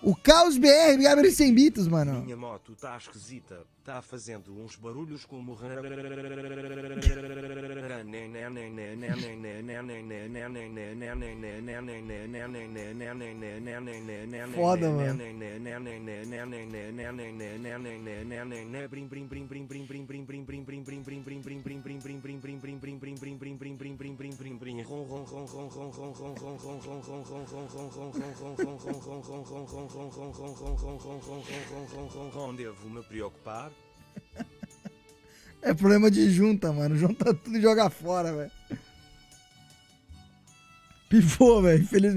O Caos BR, obrigado pelos 100 bits, mano. Minha moto tá esquisita, tá fazendo uns barulhos como... Foda, mano. Devo me preocupar? É problema de junta, mano. Junta tudo e joga fora, velho. Pifou, velho. Infelizmente.